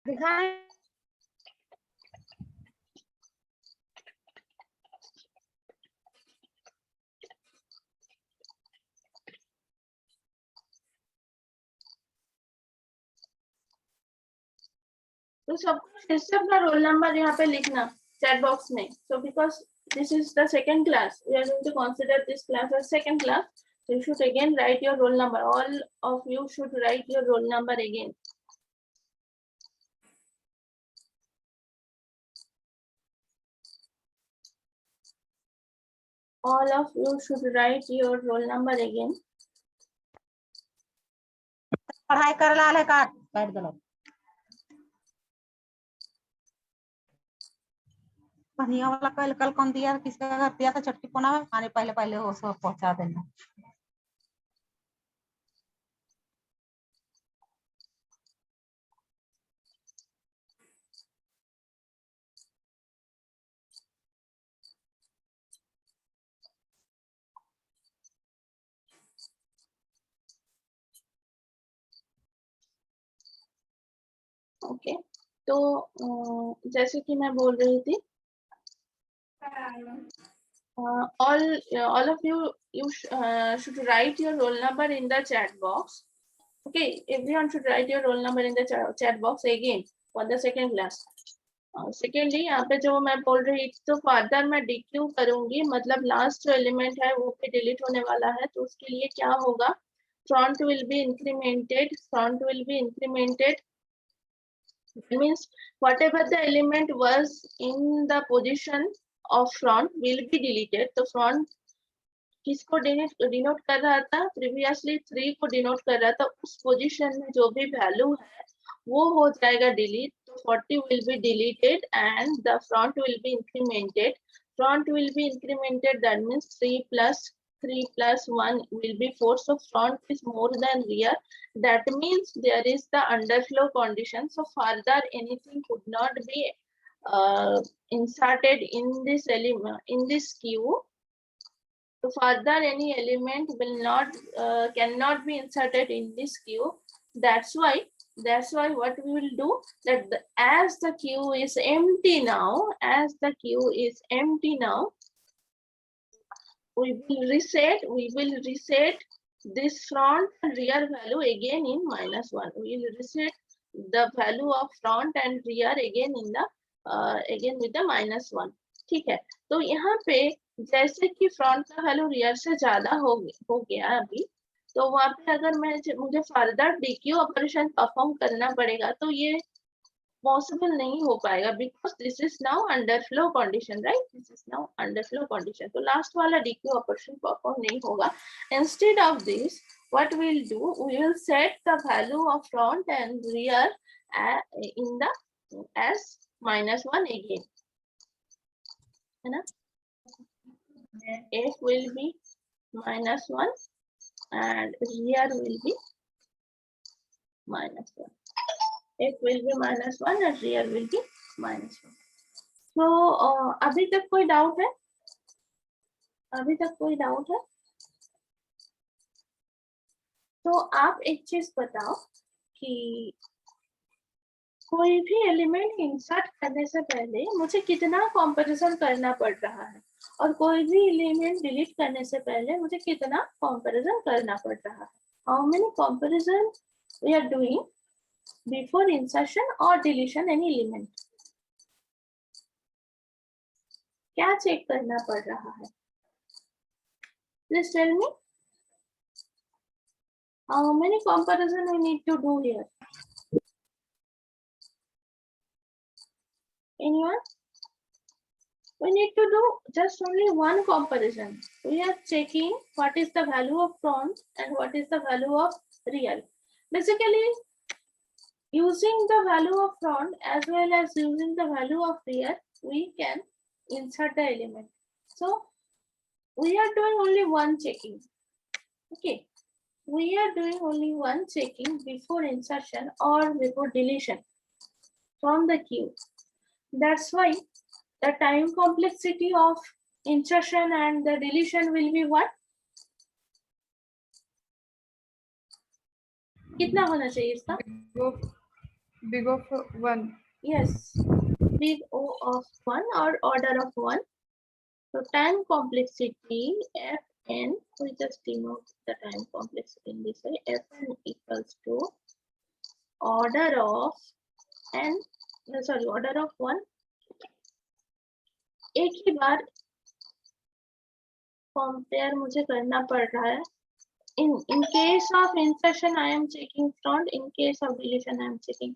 दिखाएं। तो सबको फिर से अपना रोल नंबर यहाँ पे लिखना चैट बॉक्स में. So because this is the second class, we are going to consider this class as second class, so you should again write your roll number. All of you should write your roll number again. All of you should write your roll number again. पढ़ाई कर लाले काट दो. बढ़िया वाला कल कौन दिया, किसका घर दिया था चटकी कोना में, पानी पहले पहले वो सब पहुंचा देना. ओके तो जैसे कि मैं बोल रही थी, all of you should write your roll number in the chat box. Okay, everyone should write your roll number in the chat box again for the second class. Secondly यहाँ पे जो मैं बोल रही थी, तो फर्दर मैं डीक्यू करूंगी, मतलब लास्ट जो एलिमेंट है वो पे डिलीट होने वाला है. तो उसके लिए क्या होगा, front will be incremented. Front will be incremented means whatever the element was in the position of front will be deleted. तो front किसको डिनोट कर रहा था, प्रीवियसली 3 को डिनोट कर रहा था. उस पोजीशन में जो भी वैल्यू है वो हो जाएगा डिलीट. तो 40 will be deleted and the front will be incremented. Front will be incremented, that means 3 plus 1 will be 4. So front is more than rear. That means there is the underflow condition. So further anything could not be inserted in this element, in this queue. So further any element will not cannot be inserted in this queue. That's why what we will do, that as the queue is empty now, we will reset this front and rear value again in -1. We will reset the value of front and rear again in the again with the -1. ठीक है. तो यहाँ पे जैसे कि front का value rear से ज्यादा हो गया अभी, तो वहां पे अगर मुझे फर्दर डीक्यू ऑपरेशन परफॉर्म करना पड़ेगा, तो ये पॉसिबल नहीं हो पाएगा, because this is now under flow condition, right. This is now under flow condition. तो लास्ट वाला डीक्यू ऑपरेशन परफॉर्म नहीं होगा. Instead of this what we'll do, we will set the value of front and rear in the as -1 again, है ना. F will be -1 and rear will be -1. F will be -1 and rear will be -1. So अभी तक कोई doubt है? तो आप एक चीज बताओ कि कोई भी एलिमेंट इंसर्ट करने से पहले मुझे कितना कंपैरिजन करना पड़ रहा है, और कोई भी एलिमेंट डिलीट करने से पहले मुझे कितना कंपैरिजन करना पड़ रहा है. How many comparison we are doing before insertion और डिलीशन एनी एलिमेंट. क्या चेक करना पड़ रहा है? Please tell me how many comparison we need to do here. Anyone? We need to do just only one comparison. We are checking what is the value of front and what is the value of rear. Basically, using the value of front as well as using the value of rear, we can insert the element. So we are doing only one checking. Okay, we are doing only one checking before insertion or before deletion from the queue. That's why the time complexity of insertion and the deletion will be what? कितना होना चाहिए इसका? Big of 1. Yes, big O of 1 or order of 1. So time complexity Fn, we just denote the time complexity in this way. Fn equals to order of n, sorry, order of 1. एक ही बार compare मुझे करना पड़ रहा है. In case of insertion, I am checking front. In case of deletion, I am checking.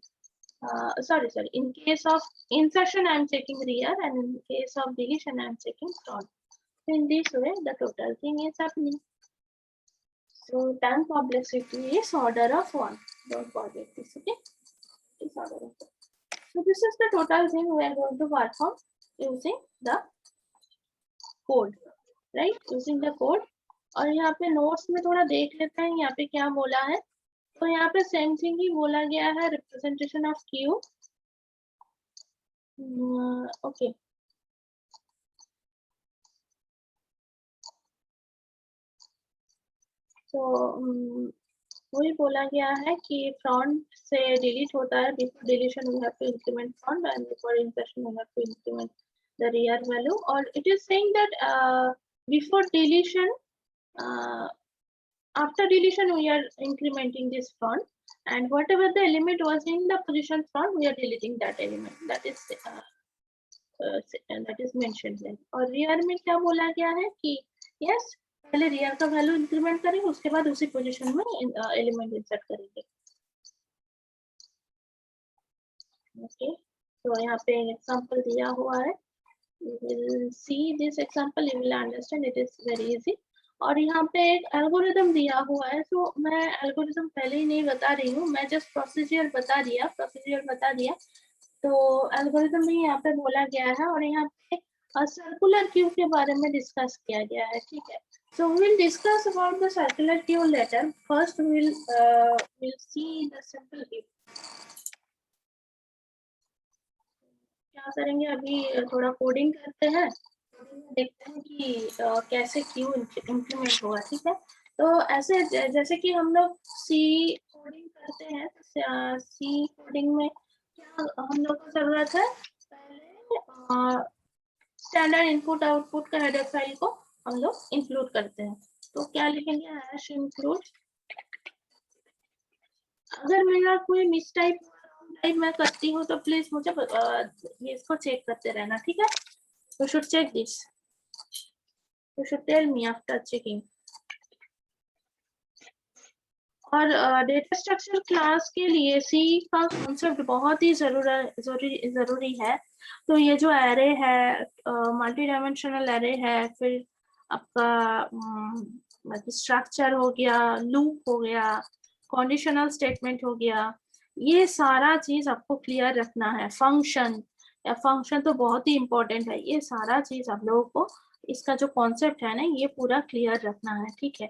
Sorry. In case of insertion, I am checking rear, and in case of deletion, I am checking front. So in this way, the total thing is happening. So time complexity is order of 1. Don't forget this. Okay, it's order of 1. So this is the total thing we are going to perform using the code, right? Using the code. और यहाँ पे notes में थोड़ा देख लेते हैं यहाँ पे क्या बोला है. तो यहाँ पे सेम थिंग ही बोला गया है, रिप्रेजेंटेशन ऑफ क्यू. ओके, तो वही बोला गया है कि फ्रंट से डिलीट होता है. Before deletion we have to increment front end before insertion we have to increment the rear value. और it is saying that before deletion, after deletion we are incrementing this front, and whatever the element was in the position front we are deleting that element. That is mentioned there. और rear में क्या बोला गया है कि yes, पहले rear का value increment करेंगे, उसके बाद उसी पोजीशन में एलिमेंट इंसर्ट करेंगे. ओके, तो यहाँ पे एग्जांपल दिया हुआ है. You will see this example, you will understand. It is very easy. और यहाँ पे एक एल्गोरिदम दिया हुआ है. तो मैं एल्गोरिदम पहले ही नहीं बता रही हूँ, मैं जस्ट प्रोसीजर बता दिया. तो एल्गोरिदम भी यहाँ पे बोला गया है और यहाँ पे सर्कुलर क्यू के बारे में डिस्कस किया गया है. ठीक है, so we will discuss about the circular queue later. First we will see the simple queue. क्या करेंगे अभी, थोड़ा कोडिंग करते हैं, देखते हैं कि कैसे क्यू इंप्लीमेंट होगा. ठीक है, तो ऐसे जैसे कि हम लोग सी कोडिंग करते हैं, सी कोडिंग में क्या हम लोग को जरूरत है, पहले स्टैंडर्ड इनपुट आउटपुट का हेडर फाइल को हम लोग इंक्लूड करते हैं. तो क्या लिखेंगे, हैश इंक्लूड. अगर मेरा कोई मिसटाइप मैं करती हूँ तो प्लीज मुझे ये इसको चेक करते रहना. ठीक है, you should check this. You should tell me after checking. और डेटा स्ट्रक्चर क्लास के लिए सी का कॉन्सेप्ट बहुत ही जरूरी है. तो ये जो एरे है, मल्टी डायमेंशनल एरे है, फिर आपका स्ट्रक्चर हो गया, लूप हो गया, कंडीशनल स्टेटमेंट हो गया, ये सारा चीज आपको क्लियर रखना है. फंक्शन तो बहुत ही इम्पोर्टेंट है. ये सारा चीज आप लोगों को, इसका जो कॉन्सेप्ट है ना, ये पूरा क्लियर रखना है. ठीक है,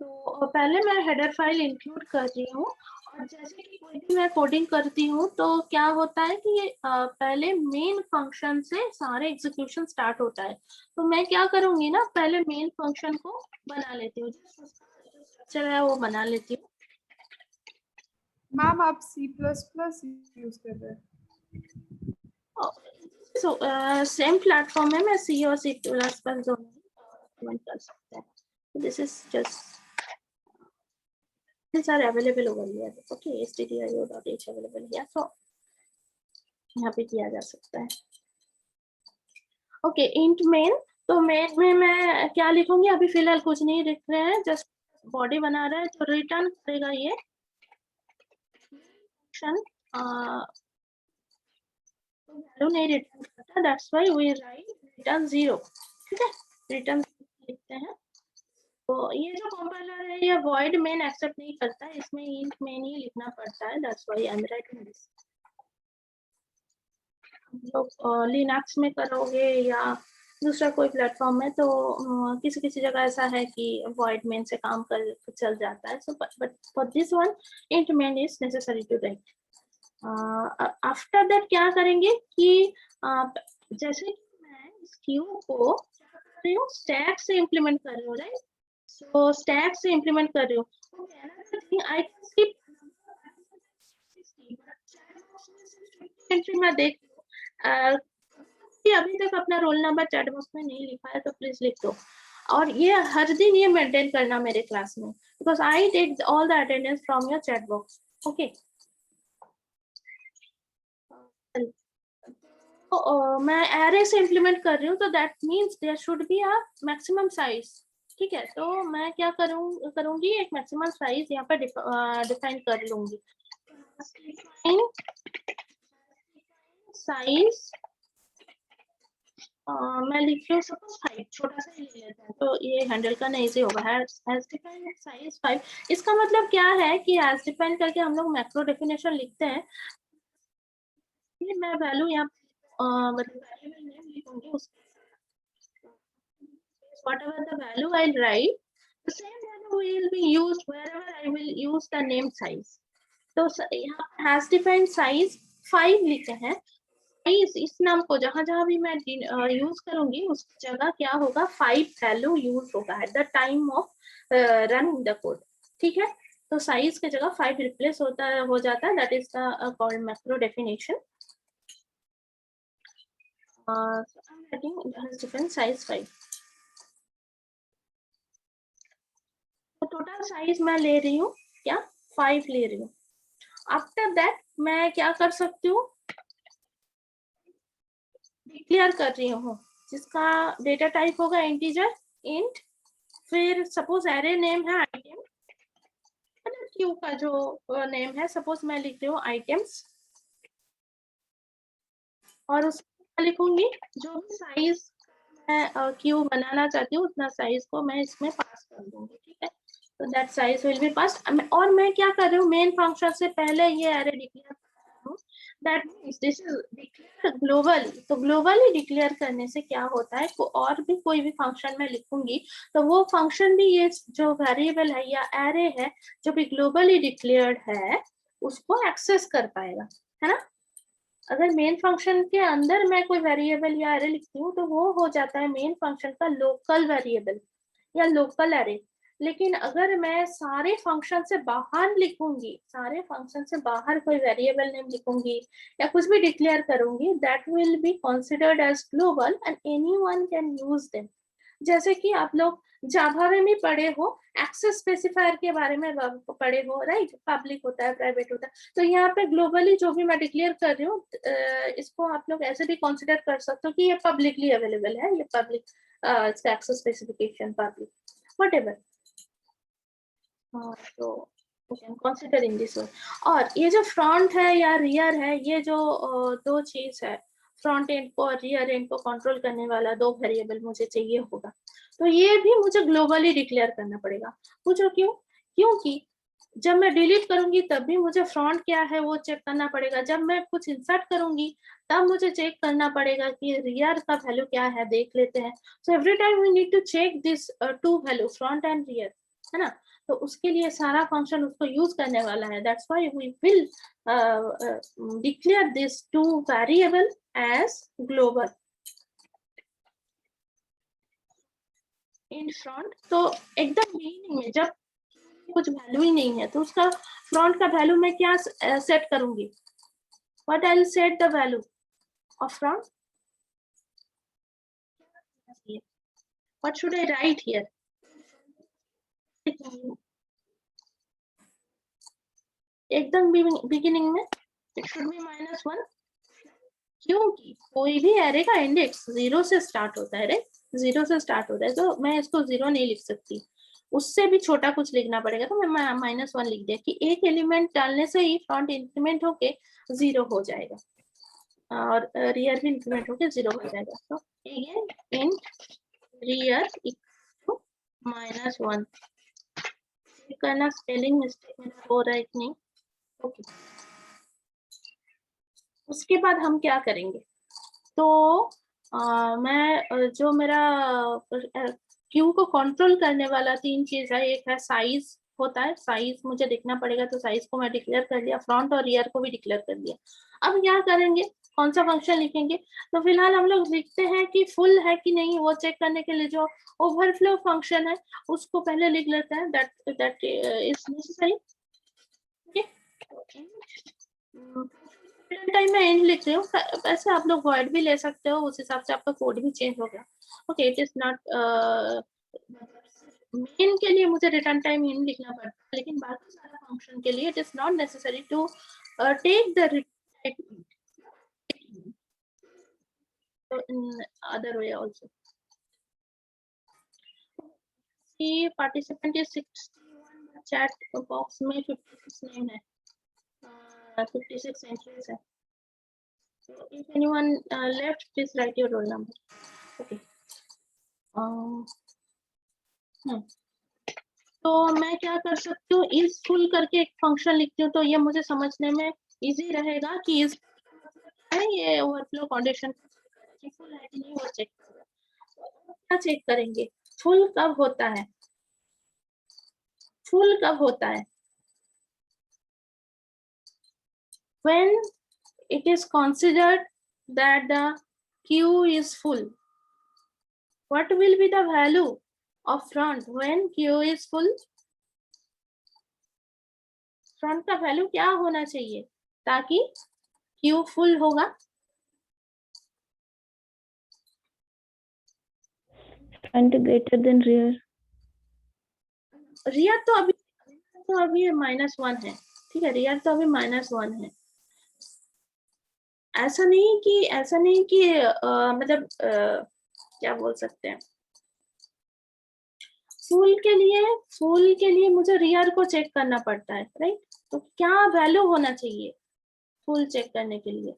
तो पहले मैं हेडर फाइल इंक्लूड कर रही हूँ. और जैसे कि कोई भी मैं कोडिंग करती हूँ तो क्या होता है कि पहले मेन फंक्शन से सारे एग्जीक्यूशन स्टार्ट होता है. तो मैं क्या करूंगी ना, पहले मेन फंक्शन को बना लेती हूँ, जो स्ट्रक्चर है वो बना लेती हूँ. मैम आप C++ यूज कर रहे हैं? So सेम प्लेटफॉर्म है, मैं C और C++ दोनों कर सकते हैं. This is just, these are available over here. Okay, stdio.h available here, so यहाँ पे किया जा सकता है. Okay, int main. तो मेन में मैं क्या लिखूंगी, अभी फिलहाल कुछ नहीं लिख रहे हैं, जस्ट बॉडी बना रहे हैं. तो रिटर्न करेगा ये फंक्शन, वैल्यू नहीं रिटर्न करता. That's why we write return 0. ठीक है, रिटर्न लिखते हैं. तो ये जो कंपाइलर है ये void main एक्सेप्ट नहीं करता है, इसमें int main ही लिखना पड़ता है. That's why I am writing this. लोग लिनक्स में करोगे या दूसरा कोई प्लेटफॉर्म है तो किसी किसी जगह ऐसा है कि void main से काम कर चल जाता है. So but for this one int main is necessary to write. After that क्या करेंगे कि जैसे कि मैं इस क्यू को क्या कर रही हूँ, स्टैक से इम्प्लीमेंट कर रही हूँ, राइट. सो स्टैक से इम्प्लीमेंट कर रही हूँ. आई कैन स्किप एंट्री में देख कि अभी तक अपना रोल नंबर चैट बॉक्स में नहीं लिखा है तो प्लीज लिख दो. और ये हर दिन ये मेंटेन करना मेरे क्लास में, because I take all the attendance from your chat box. Okay. तो मैं एरे से इम्प्लीमेंट कर रही हूँ, तो that means there should be a maximum size. ठीक है, तो मैं क्या करूंगी, एक मैक्सिमम साइज यहाँ पे डिफाइन कर लूंगी. साइज मैं लिख रही हूँ सपोज 5, छोटा सा ही ले लेते हैं तो ये हैंडल करना इजी होगा. Has defined size 5. इसका मतलब क्या है कि हैज डिफाइन करके हम लोग मैक्रो डेफिनेशन लिखते हैं. मैं वैल्यू यहाँ मतलब वेरिएबल नेम लिखूंगी, whatever the value I'll write, the same value will be used wherever I will use the name size. तो यहाँ has defined size 5 लिखे हैं. इस नाम को जहां जहां भी मैं यूज करूंगी उस जगह क्या होगा, 5 वैल्यू यूज होगा at the time of running the code. ठीक है, तो साइज के जगह 5 रिप्लेस हो जाता है. That is the called macro definition. I'm writing has different size 5. तो टोटल साइज मैं ले रही हूँ क्या, 5 ले रही हूँ. आफ्टर दैट मैं क्या कर सकती हूँ, डिक्लेयर कर रही हूँ जिसका डेटा टाइप होगा इंटीजर इंट. फिर सपोज एरे नेम है आइटम, मतलब क्यू का जो नेम है, सपोज मैं लिख रही हूँ आइटम्स, और उसमें लिखूंगी जो भी साइज मैं क्यू बनाना चाहती हूँ उतना साइज को मैं इसमें पास कर दूंगी. ठीक है, तो that size will be passed. और मैं क्या कर रही हूँ, मेन फंक्शन से पहले ये एरे डिक्लेयर कर रही हूँ. That means this is declare global. तो ग्लोबली डिक्लेयर करने से क्या होता है, और भी कोई भी फंक्शन मैं लिखूंगी तो वो फंक्शन भी ये जो वेरिएबल है या एरे है जो भी ग्लोबली डिक्लेयर्ड है उसको एक्सेस कर पाएगा, है ना. अगर मेन फंक्शन के अंदर मैं कोई वेरिएबल या एरे लिखती हूँ तो वो हो जाता है मेन फंक्शन का लोकल वेरिएबल या लोकल एरे. लेकिन अगर मैं सारे फंक्शन से बाहर लिखूंगी, सारे फंक्शन से बाहर कोई वेरिएबल नेम लिखूंगी या कुछ भी डिक्लेयर करूंगी, that will be considered as global and anyone can use them. जैसे कि आप लोग जावा में भी पढ़े हो, एक्सेस स्पेसिफायर के बारे में पढ़े हो, राइट. पब्लिक होता है, प्राइवेट होता है. तो यहाँ पे ग्लोबली जो भी मैं डिक्लेयर कर रही हूँ इसको आप लोग ऐसे भी कंसिडर कर सकते हो कि ये पब्लिकली अवेलेबल है, ये पब्लिक इसका एक्सेस स्पेसिफिकेशन पब्लिक व्हाटएवर. तो कंसिडर इन दिस वे. और ये जो फ्रंट है या रियर है, ये जो दो चीज है, फ्रंट एंड को और रियर एंड को कंट्रोल करने वाला 2 वेरिएबल मुझे चाहिए होगा. तो ये भी मुझे ग्लोबली डिक्लेयर करना पड़ेगा. पूछो क्यों, क्योंकि जब मैं डिलीट करूंगी तब भी मुझे फ्रंट क्या है वो चेक करना पड़ेगा. जब मैं कुछ इंसर्ट करूंगी तब मुझे चेक करना पड़ेगा कि रियर का वैल्यू क्या है, देख लेते हैं. So every time we need to check this 2 value, front end rear, है ना. तो उसके लिए सारा फंक्शन उसको यूज करने वाला है. That's why we will declare this 2 variable as global in front. तो एकदम बिगिनिंग में जब कुछ वैल्यू ही नहीं है तो उसका फ्रंट का वैल्यू मैं क्या सेट करूंगी, what I will set the value of front, what should I right here. एकदम बिगिनिंग में इट शुड बी -1, क्योंकि कोई भी एरे का इंडेक्स 0 से स्टार्ट होता है, रे 0 से स्टार्ट होता है. तो मैं इसको 0 नहीं लिख सकती, उससे भी छोटा कुछ लिखना पड़ेगा. तो मैं -1 लिख दिया कि एक एलिमेंट डालने से ही फ्रंट इंक्रीमेंट होके 0 हो जाएगा और रियर भी इंक्रीमेंट होके 0 हो जाएगा. तो again int rear equal to -1. करना स्पेलिंग मिस्टेक मेरा हो रहा है कि नहीं. ओके, उसके बाद हम क्या करेंगे, तो मैं जो मेरा क्यू को कंट्रोल करने वाला 3 चीज है। एक है साइज होता है, साइज मुझे देखना पड़ेगा, तो साइज को मैं डिक्लेयर कर दिया, फ्रंट और रियर को भी डिक्लेयर कर दिया। अब क्या करेंगे, कौन सा फंक्शन लिखेंगे? तो फिलहाल हम लोग लिखते हैं कि फुल है कि नहीं, वो चेक करने के लिए जो ओवरफ्लो फंक्शन है उसको पहले लिख लेते हैं, दैट इज नेसेसरी। टाइम में एंड लिख रही हूँ, वैसे आप लोग वर्ड भी ले सकते हो, उस हिसाब से आपका कोड भी चेंज हो गया। Okay, it is not main के लिए मुझे रिटर्न टाइम इन लिखना पड़ता है, लेकिन बाकी सारा फंक्शन के लिए it is not necessary to take the in other way also. See, participant is 61, chat box में 56 name है, 56 entries है. So if anyone left, please write your roll number. Okay. तो मैं क्या कर सकती हूँ, इस फुल करके एक फंक्शन लिखती हूँ, तो ये मुझे समझने में इजी रहेगा कि इस है ये ओवरफ्लो कंडीशन फुल है कि नहीं वो चेक क्या चेक करेंगे, फुल कब होता है, फुल कब होता है, when it is considered that the queue is full. What will be the value of front when queue is full? Front का वैल्यू क्या होना चाहिए ताकि क्यू फुल होगा? Front greater than rear. Rear तो अभी -1 है, ठीक है, रियर तो अभी -1 है। ऐसा नहीं कि मतलब क्या बोल सकते हैं, फुल के लिए मुझे रियर को चेक करना पड़ता है, राइट? तो क्या वैल्यू होना चाहिए फुल चेक करने के लिए?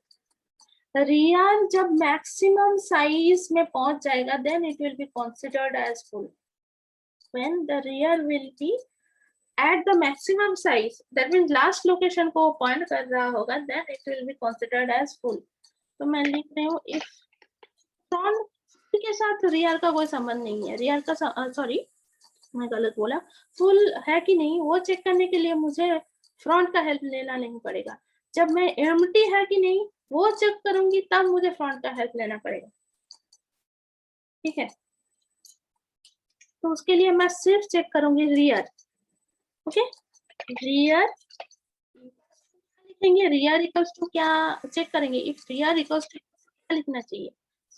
रियर जब मैक्सिमम साइज में पहुंच जाएगा, then it will be considered as full. when the rear will be at the maximum size, that means last location को पॉइंट कर रहा होगा, then it will be considered as full. तो मैं लिख रही हूँ if front के साथ रियर का कोई संबंध नहीं है, रियर का सॉरी मैं गलत बोला, फुल है कि नहीं वो चेक करने के लिए मुझे फ्रंट का हेल्प लेना नहीं पड़ेगा। जब मैं एम्प्टी है कि नहीं वो चेक करूंगी तब मुझे फ्रंट का हेल्प लेना पड़ेगा, ठीक है? तो उसके लिए मैं सिर्फ चेक करूंगी रियर। ओके, रियर लिखेंगे, रियर इक्वल्स टू क्या चेक करेंगे, इफ रियर इक्वल्स टू क्या लिखना चाहिए,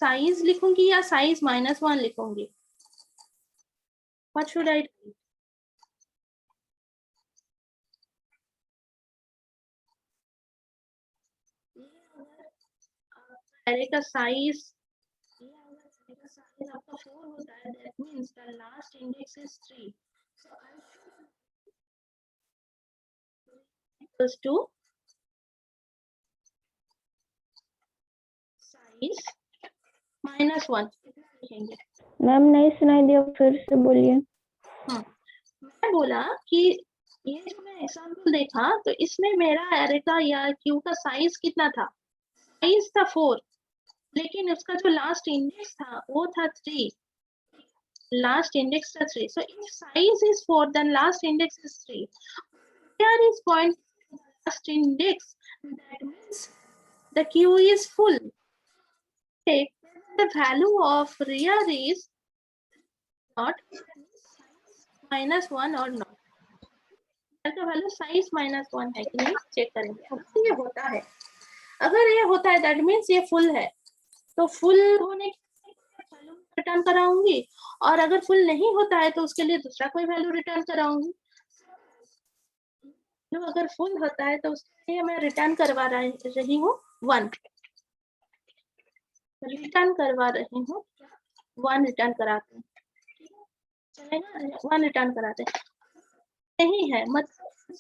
साइज लिखूंगी या साइज -1 लिखूंगी? What should I do? Array का साइज आपका 4 होता है, that means the last index is 3, so I equals to size -1 लिखेंगे। मैम नहीं सुनाई दिया, फिर से बोलिए। मैं बोला कि ये जो मैं एग्जांपल देखा तो इसमें मेरा एरे का या क्यू का साइज कितना था, साइज था 4, लेकिन उसका जो लास्ट इंडेक्स था वो था 3, लास्ट इंडेक्स था 3, so if size is 4 then last index is 3, here is point last index, that means the queue is full. Take the value of rear is not -1 or not, का value size -1 है कि नहीं check करेंगे। अगर ये होता है, that means ये फुल है, तो फुल होने के वैल्यू रिटर्न कराऊंगी, और अगर फुल नहीं होता है तो उसके लिए दूसरा कोई वैल्यू रिटर्न कराऊंगी। तो अगर फुल होता है तो उसके लिए मैं रिटर्न करवा रही हूँ 1, रिटर्न करवा रही हूँ 1 रिटर्न कराते हैं, चलेगा? 1 रिटर्न कराते हैं, नहीं है मतलब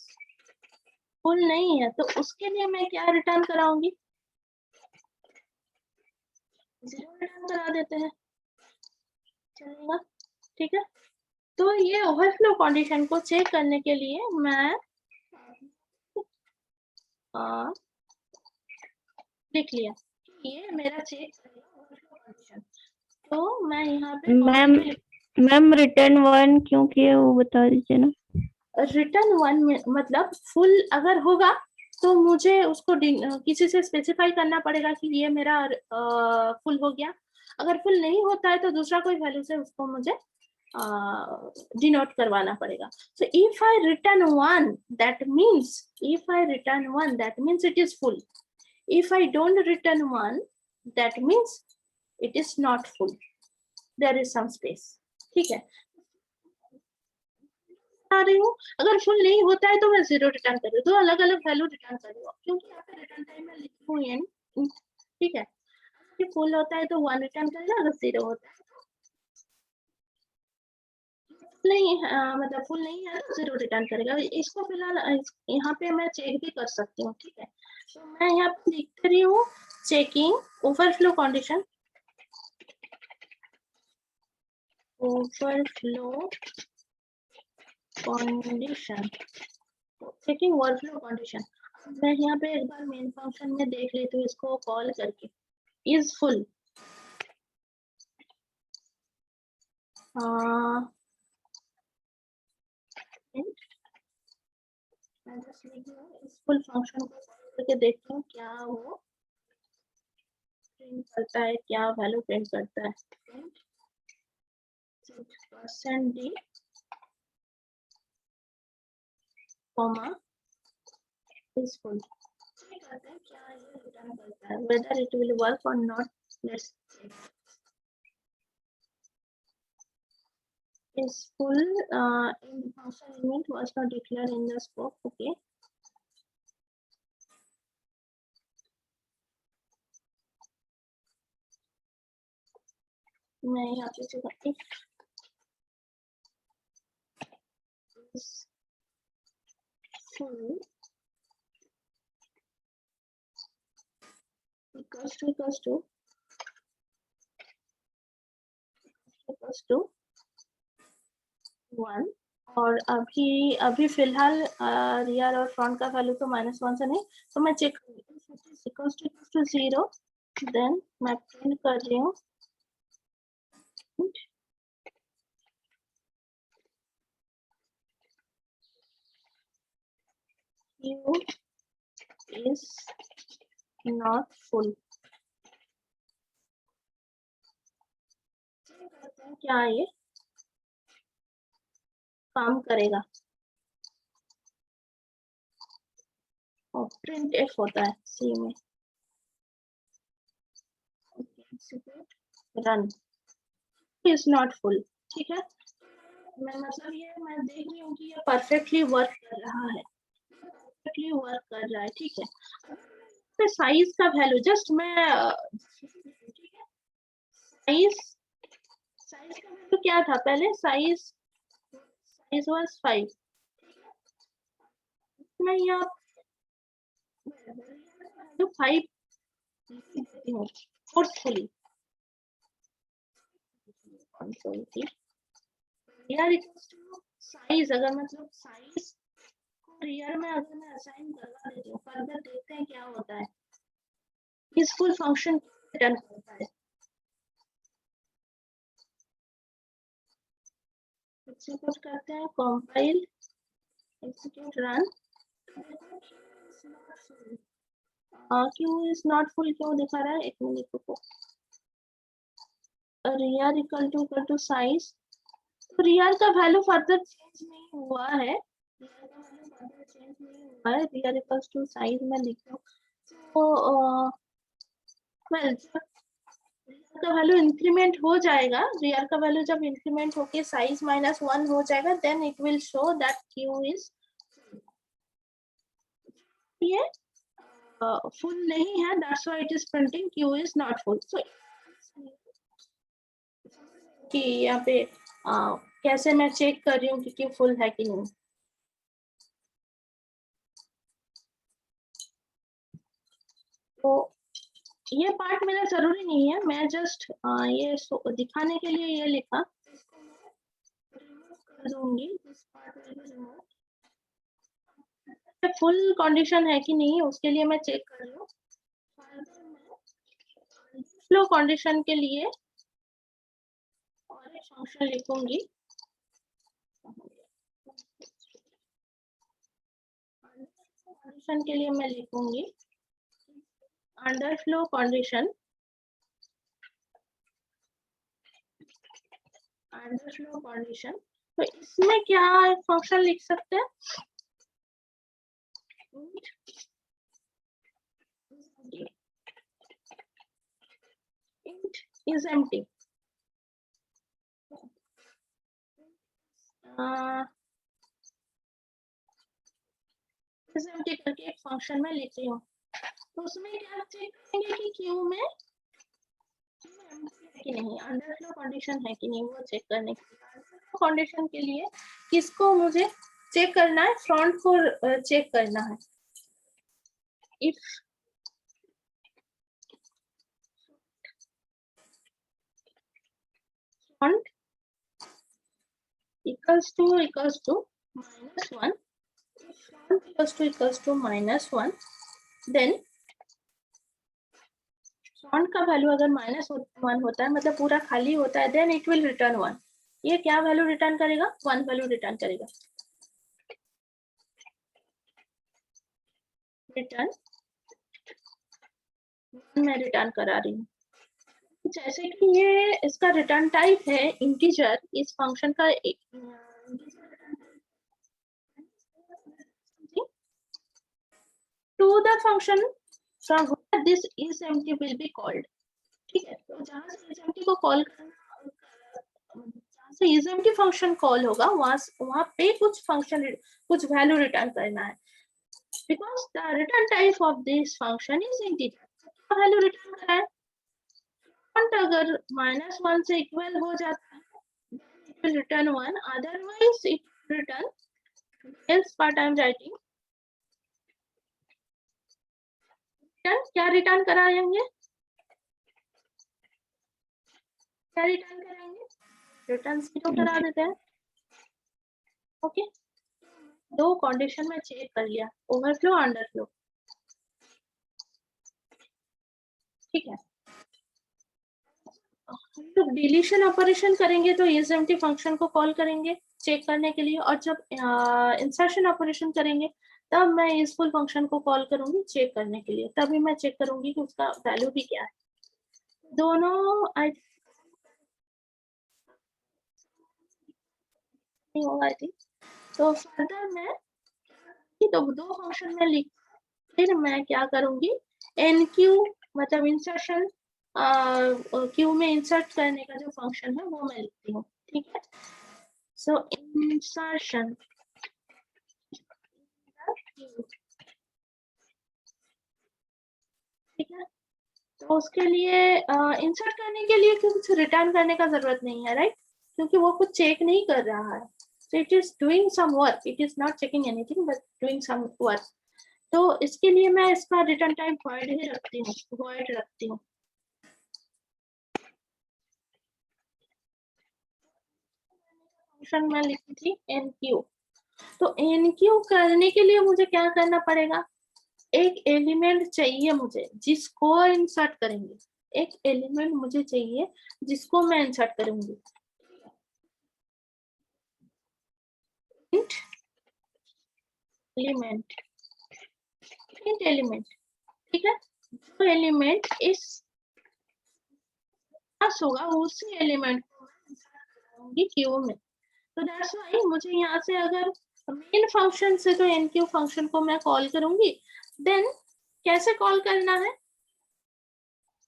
फुल नहीं है तो उसके लिए मैं क्या रिटर्न कराऊंगी, 0 रिटर्न करा देते हैं, चलेगा? ठीक है, तो ये ओवरफ्लो कंडीशन को चेक करने के लिए मैं लिख लिया, ये मेरा चेक ओवरफ्लो कंडीशन। तो मैं यहाँ पे मैम रिटर्न 1 क्यों किया वो बता दीजिए ना। रिटर्न 1 में मतलब फुल अगर होगा तो मुझे उसको किसी से स्पेसिफाई करना पड़ेगा कि ये मेरा फुल हो गया। अगर फुल नहीं होता है तो दूसरा कोई वैल्यू से उसको मुझे डिनोट करवाना पड़ेगा। So if I return 1, that means it is full. If I don't return 1, that means it is not full. There is some space. ठीक है, आ रही हूँ। अगर फुल नहीं होता है तो मैं 0 रिटर्न कर रही हूँ, दो अलग अलग वैल्यू रिटर्न कर रही हूँ क्योंकि यहाँ पे रिटर्न टाइम में लिखी हुई है। ठीक है, फुल होता है तो 1 रिटर्न करेगा, अगर 0 होता है नहीं मतलब फुल नहीं है तो 0 रिटर्न करेगा। इसको फिलहाल यहाँ पे मैं चेक भी कर सकती हूँ। ठीक है, तो मैं यहाँ पे लिख रही हूँ checking overflow condition, checking overflow condition. मैं यहाँ पे एक बार मेन फंक्शन में देख लेती हूँ इसको कॉल करके, इज फुल। मैं जस्ट लिख रही हूँ इस फुल फंक्शन को करके देखती हूँ क्या वो प्रिंट करता है, क्या वैल्यू प्रिंट करता है। %d कॉमा इज फुल, करते हैं क्या ये रिटर्न करता है, whether it will work or not, let's check. Is full in function element was not declared in the scope. Okay, मैं यहाँ पे चुका is full equals to 1। और अभी फिलहाल रियल और फ्रंट का वैल्यू तो -1 से नहीं, तो मैं चेक इक्वल्स टू 0, देन मैं प्रिंट कर रही हूँ Q is not full। क्या ये काम करेगा? और प्रिंट एफ होता है सी में, रन इज नॉट फुल। ठीक है, मैं मतलब ये मैं देख रही हूँ कि ये परफेक्टली वर्क कर रहा है, ठीक है। तो साइज का वैल्यू जस्ट मैं साइज का वैल्यू क्या था पहले, साइज वाज 5। मैं यहाँ तो 5 फोर्सफुली साइज, अगर मतलब साइज को रियल में अगर मैं असाइन करवा देती हूँ, फर्दर देखते हैं क्या होता है। इस फुल फंक्शन रिटर्न करता है, एग्जीक्यूट करते हैं, कंपाइल, एग्जीक्यूट, रन। क्यों इज नॉट फुल क्यों दिखा रहा है, एक मिनट रुको। रियल इक्वल टू साइज, तो रियल का वैल्यू फर्दर चेंज नहीं हुआ है, रियल इक्वल्स टू साइज में लिखता हूँ। तो वेल का वैल्यू इंक्रीमेंट हो जाएगा, रियल का वैल्यू जब इंक्रीमेंट होके साइज -1 हो जाएगा, then it will show that queue is, ये फुल नहीं है, that's why it is printing queue is not full. So कि यहाँ पे कैसे मैं चेक कर रही हूँ कि क्यू फुल है कि नहीं। तो ये पार्ट मेरा जरूरी नहीं है, मैं जस्ट ये दिखाने के लिए ये लिखा, कर दूंगी। फुल कंडीशन है कि नहीं उसके लिए मैं चेक कर रही हूँ। फ्लो कंडीशन के लिए फंक्शन लिखूंगी, कंडीशन के लिए मैं लिखूंगी अंडरफ्लो कंडीशन, अंडरफ्लो कंडीशन। तो इसमें क्या फंक्शन लिख सकते हैं, int is empty, is empty करके एक फंक्शन में लिख रही हूँ। तो उसमें क्या चेक करेंगे कि क्यू में कि नहीं, अंडरफ्लो कंडीशन है कि नहीं, वो चेक करने के लिए कंडीशन के लिए किसको मुझे चेक करना है, फ्रंट को चेक करना है। If front equals to -1, if front equals to -1, then front का वैल्यू अगर -1 होता है, मतलब पूरा खाली होता है, then it will return 1। ये क्या वैल्यू रिटर्न करेगा, 1 वैल्यू रिटर्न करेगा। रिटर्न मैं रिटर्न करा रही हूँ, जैसे कि ये इसका रिटर्न टाइप है इंटीजर, इस फंक्शन का to the function from where this is empty will be called। ठीक है, तो जहां से is empty को कॉल करना, जहां से is empty फंक्शन कॉल होगा, वहां पे कुछ फंक्शन, कुछ वैल्यू रिटर्न करना है, because the return type of this function is integer। क्या वैल्यू रिटर्न करा है, फ्रंट अगर -1 से इक्वल हो जाता है, it will return 1, otherwise it will return else part I am writing। क्या रिटर्न कराएंगे, क्या रिटर्न करेंगे, रिटर्न 0 करा देते हैं। ओके, दो कंडीशन में चेक कर लिया, ओवरफ्लो अंडरफ्लो। ठीक है, तो डिलीशन ऑपरेशन करेंगे तो इज एम्प्टी फंक्शन को कॉल करेंगे चेक करने के लिए, और जब इंसर्शन ऑपरेशन करेंगे तब मैं इस फुल फंक्शन को कॉल करूंगी चेक करने के लिए, तभी मैं चेक करूंगी कि उसका वैल्यू भी क्या है। दोनों आई होगा आई थिंक। तो फर्दर मैं तो दो फंक्शन में लिख, फिर मैं क्या करूंगी, एन क्यू मतलब इंसर्शन, क्यू में इंसर्ट करने का जो फंक्शन है वो मैं लिखती हूँ। ठीक है, सो इंसर्शन, ठीक है, तो उसके लिए इंसर्ट करने के लिए कुछ रिटर्न करने का जरूरत नहीं है, राइट, क्योंकि वो कुछ चेक नहीं कर रहा है। So it is doing some work, it is not checking anything but doing some work। तो इसके लिए मैं इसका रिटर्न टाइप void ही रखती हूँ, void रखती हूँ। फंक्शन में लिखी थी nq, तो nq करने के लिए मुझे क्या करना पड़ेगा, एक एलिमेंट चाहिए मुझे जिसको इंसर्ट करेंगे, एक एलिमेंट मुझे चाहिए जिसको मैं इंसर्ट करूंगी। एलिमेंट, int एलिमेंट, ठीक है, जो एलिमेंट इस पास होगा उसी एलिमेंट को मैं क्यू में। तो दैट्स व्हाई मुझे यहाँ से अगर मेन फंक्शन से तो nq फंक्शन को मैं कॉल करूंगी, देन कैसे कॉल करना है,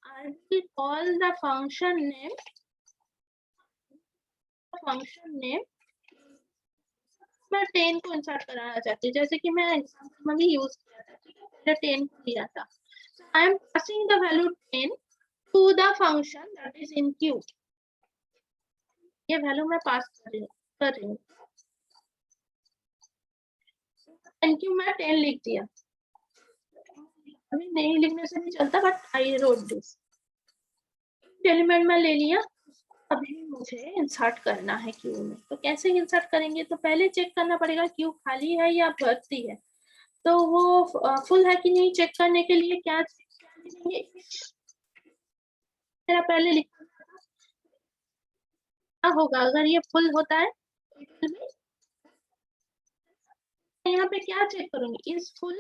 I will call the function name, मैं 10 को इंसर्ट कराना चाहती हूँ, जैसे कि मैं एग्जांपल में भी यूज किया था। ठीक है, मैंने 10 को दिया था, so I am passing the value 10 to the function that is in Q। ये वैल्यू मैं पास कर रही हूँ, NQ मैं 10 लिख दिया, अभी नहीं लिखने से नहीं चलता, but I wrote this, element में ले लिया, अभी मुझे इंसर्ट करना है क्यू में। तो कैसे इंसर्ट करेंगे, तो पहले चेक करना पड़ेगा क्यू खाली है या भर्ती है, तो वो फुल है कि नहीं चेक करने के लिए क्या करेंगे, मेरा पहले लिखा क्या होगा अगर ये फुल होता है? It will be, यहाँ पे क्या चेक करूंगी? इज फुल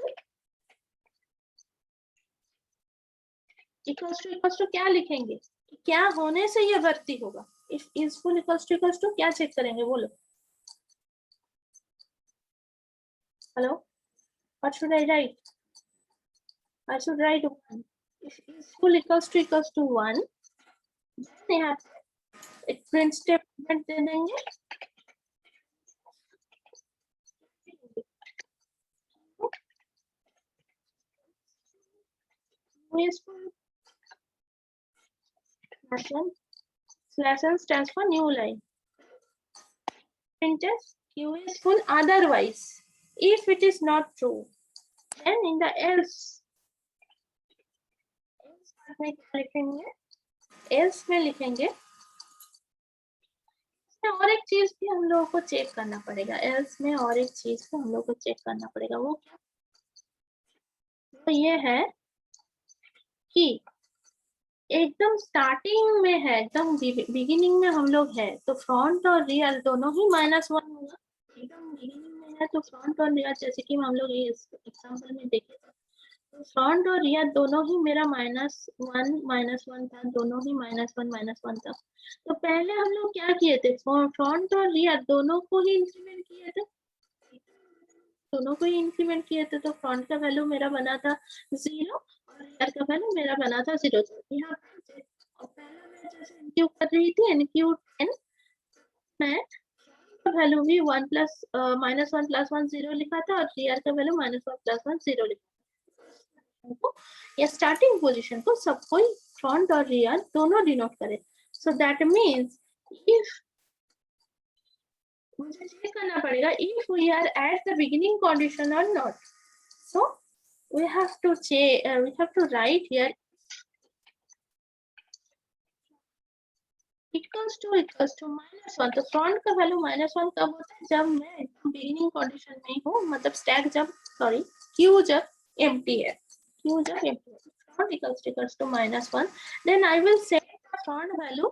इक्वल्स टू क्या लिखेंगे? क्या होने से ये वर्ती होगा? If is full equals to क्या चेक करेंगे? बोलो। Hello, what should I write? I should write 1. If is full equals to 1, then यहाँ एक print statement दे देंगे। Is full /n stands for new line. Print Q is full otherwise. If it is not true, then in the else में क्या लिखेंगे? else में लिखेंगे। और एक चीज भी हम लोगों को चेक करना पड़ेगा। else में और एक चीज को हम लोगों को चेक करना पड़ेगा। वो क्या? तो ये है कि एकदम स्टार्टिंग में है, एकदम बिगिनिंग में हम लोग है, तो फ्रंट और रियर दोनों ही -1 होगा। एकदम बिगिनिंग में है तो फ्रंट और रियर, जैसे कि हम लोग ये एग्जांपल में देखे थे, तो फ्रंट और रियर दोनों ही मेरा -1 था, दोनों ही -1 था। तो पहले हम लोग क्या किए थे? फ्रंट और रियर दोनों को ही इंक्रीमेंट किए थे, तो फ्रंट का वैल्यू मेरा बना था 0 और रियर का वैल्यू मेरा बना था 0। यहाँ पे और पहला मैं जैसे इनक्यू कर रही थी, इनक्यू 10, मैं वैल्यू भी -1 + 1 0 लिखा था और रियर का वैल्यू -1 + 1 0 लिखा था। या स्टार्टिंग पोजीशन को सब कोई फ्रंट और रियर दोनों डिनोट करे। सो दैट मींस इफ मुझे चेक करना पड़ेगा if we are at the beginning condition or not. So we have to write here equals to -1। तो फ्रंट का वैल्यू -1 कब होता है? जब मैं बिगिनिंग कंडीशन में हूँ, मतलब स्टैक जब क्यू जब एम्प्टी है, front equals to -1, then I will set the front value,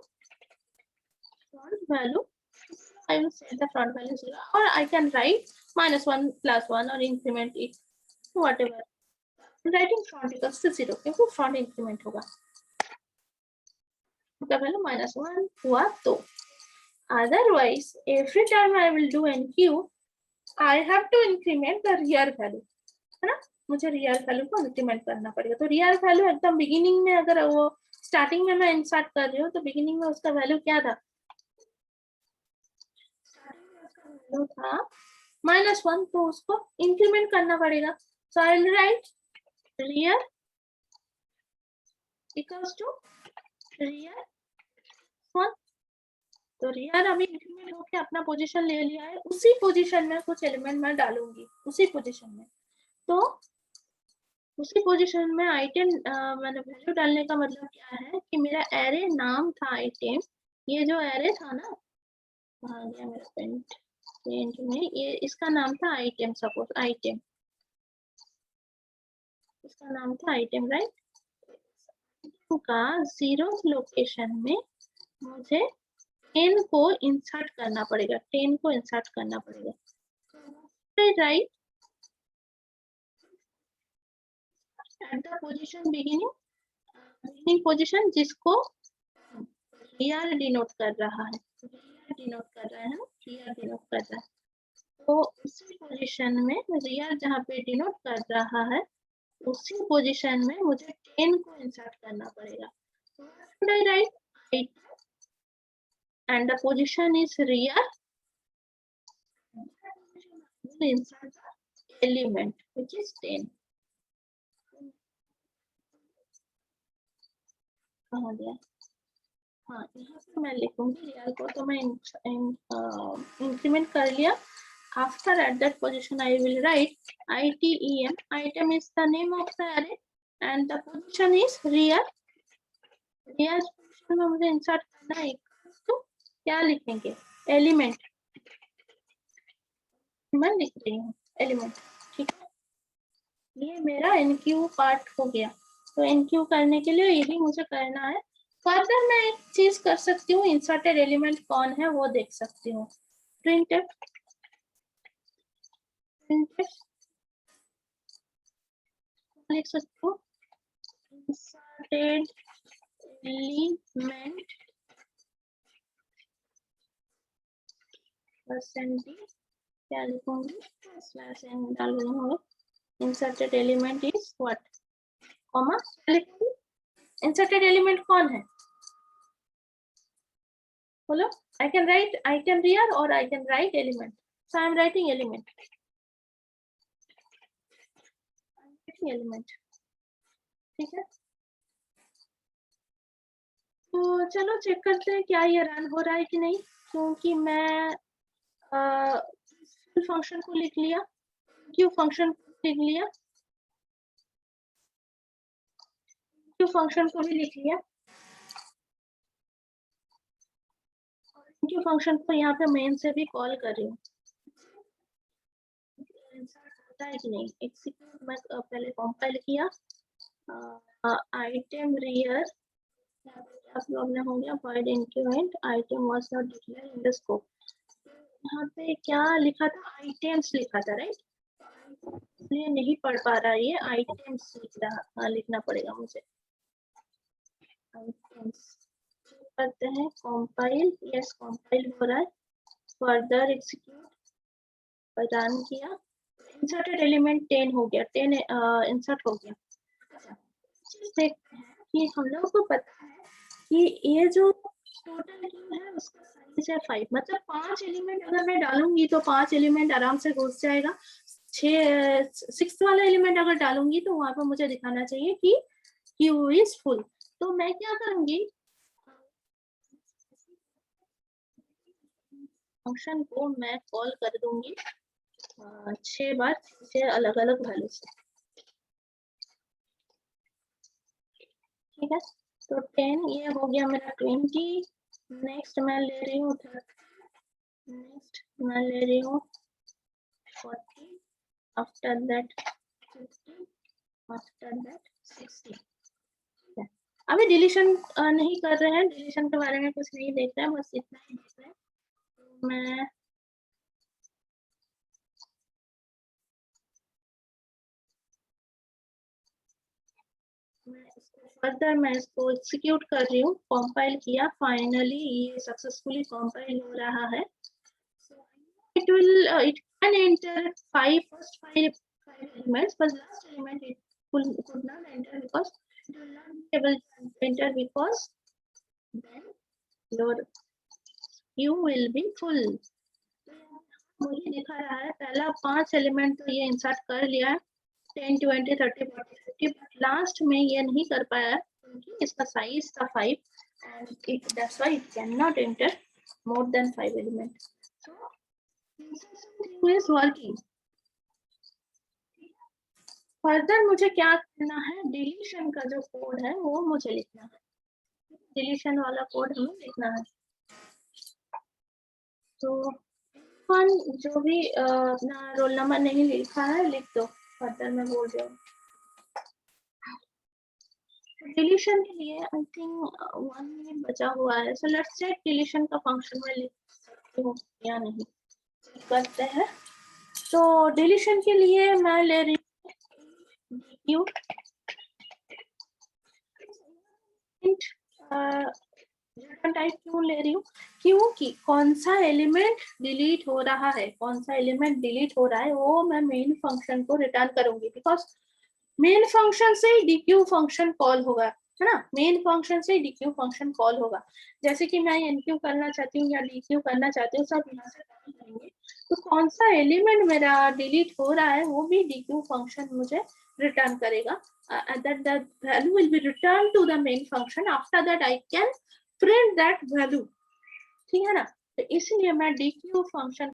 I will set the front value 0, or I can write -1 + 1 or increment it, whatever. Writing front equals to 0 क्योंकि front increment होगा, उसका value -1 हुआ तो। Otherwise, every time I will do NQ, I have to increment the rear value, है ना? मुझे rear value को increment करना पड़ेगा। तो रियर वैल्यू एकदम बिगिनिंग में, अगर वो स्टार्टिंग में मैं इंसर्ट कर रही हूँ तो बिगिनिंग में उसका वैल्यू क्या था? वैल्यू था -1, तो उसको इंक्रीमेंट करना पड़ेगा। So I will write rear equals to rear 1। तो रियर अभी इंक्रीमेंट होके अपना पोजीशन ले लिया है, उसी पोजीशन में कुछ एलिमेंट मैं डालूंगी, उसी पोजीशन में। तो उसी पोजीशन में आइटम मैंने वैल्यू डालने का मतलब क्या है कि मेरा एरे नाम था आइटम, ये जो एरे था ना, कहाँ गया मेरा पेंट में, ये इसका नाम था आइटम, सपोज आइटम, इसका नाम था आइटम, राइट? का 0 लोकेशन में मुझे 10 को इंसर्ट करना पड़ेगा, 10 को इंसर्ट करना पड़ेगा, right? at the position beginning position जिसको रियर डिनोट कर रहा है, तो उसी पोजीशन में रियर जहाँ पे डिनोट कर रहा है, उसी पोजीशन में मुझे 10 को इंसर्ट करना पड़ेगा। So should I write 8 and the position is rear, insert the element which is 10। कहाँ गया? हाँ, यहाँ पे मैं लिखूंगी रियर को, तो मैं इंक्रीमेंट कर लिया। After at that position I will write item. Item is the name of the array and the position is rear. Rear position में मुझे इंसर्ट करना है, तो क्या लिखेंगे? एलिमेंट, मैं लिख रही हूँ एलिमेंट, ठीक है? ये मेरा NQ पार्ट हो गया। तो NQ करने के लिए यही मुझे करना है, फर्दर मैं एक चीज कर सकती हूँ, इंसर्टेड एलिमेंट कौन है वो देख सकती हूँ। प्रिंटेड लिख सकती हूँ, इंसर्टेड एलिमेंट परसेंटेज क्या लिखूंगी, स्लैश एन डाल रही हूँ। Inserted element is what, comma लिखूंगी। इंसर्टेड एलिमेंट कौन है बोलो? I can write, I can rear or I can write element. So I am writing element. Element, ठीक है। तो चलो चेक करते हैं क्या ये रन हो रहा है कि नहीं, क्योंकि मैं फंक्शन को लिख लिया, क्यू फंक्शन को लिख लिया, क्यू फंक्शन को भी लिख लिया, क्यू फंक्शन को यहाँ पे मेन से भी कॉल कर रही हूँ। होता है कि नहीं, एग्जीक्यूट मैं पहले कंपाइल किया, आइटम रियर क्या प्रॉब्लम हो गया, void increment item was not declared in the scope। यहाँ पे क्या लिखा था, आइटम्स लिखा था, राइट, इसलिए नहीं पढ़ पा रहा, ये आइटम्स लिखना पड़ेगा मुझे। आइटम्स करते हैं, कंपाइल, यस कंपाइल हो रहा है, फर्दर एग्जीक्यूट रन किया, इंसर्टेड एलिमेंट 10 हो गया, 10 इंसर्ट हो गया। देखते हैं कि हम लोगों को पता है कि ये जो टोटल क्यू है उसका साइज है 5, मतलब 5 एलिमेंट अगर मैं डालूंगी तो 5 एलिमेंट आराम से घुस जाएगा। 6 वाला एलिमेंट अगर डालूंगी तो वहां पर मुझे दिखाना चाहिए कि क्यू इज फुल। तो मैं क्या करूंगी, फंक्शन को मैं कॉल कर दूंगी 6 बार, 6 अलग अलग वैल्यू से, ठीक है। तो 10 ये हो गया मेरा 20, नेक्स्ट मैं ले रही हूँ 30, नेक्स्ट मैं ले रही हूँ 40, आफ्टर दैट 50, आफ्टर दैट 60। अभी डिलीशन नहीं कर रहे हैं, डिलीशन के बारे में कुछ नहीं देख रहे हैं, बस इतना ही देख रहे हैं। तो फर्दर मैं इसको एग्जीक्यूट कर रही हूँ, कंपाइल किया, फाइनली ये सक्सेसफुली कंपाइल हो रहा है। It will it can enter first five elements, but last element it could not enter because it will not be able to enter because then your queue will be full। मुझे दिखा रहा है पहला 5 element तो ये insert कर लिया है, 10 20 30 40 50, बट लास्ट में ये नहीं कर पाया क्योंकि इसका साइज था 5 and that's why it cannot enter more than 5 elements। So is working। Further मुझे क्या करना है, डिलीशन का जो कोड है वो मुझे लिखना है, डिलीशन वाला कोड हमें लिखना है। तो जो भी अपना रोल नंबर नहीं लिखा है लिख दो, फर्दर मैं बोल रही हूँ। डिलीशन के लिए आई थिंक 1 मिनट बचा हुआ है, सो लेट्स चेक डिलीशन का फंक्शन में लिख सकती हूँ या नहीं, करते हैं। तो डिलीशन के लिए मैं ले रही हूँ रिटर्न टाइप क्यों ले रही हूँ, क्योंकि कौन सा एलिमेंट डिलीट हो रहा है, कौन सा एलिमेंट डिलीट हो रहा है वो मैं मेन फंक्शन को रिटर्न करूंगी, बिकॉज मेन फंक्शन से ही डीक्यू फंक्शन कॉल होगा, है ना, मेन फंक्शन से डीक्यू फंक्शन कॉल होगा। जैसे कि मैं एनक्यू करना चाहती हूँ या डीक्यू करना चाहती हूँ, सब यहाँ से कॉल करेंगे, तो कौन सा एलिमेंट मेरा डिलीट हो रहा है वो भी डीक्यू फंक्शन मुझे रिटर्न करेगा, that the value will be returned to the main function, after that I can print that value, ठीक है ना। तो इसलिए मैं डीक्यू फंक्शन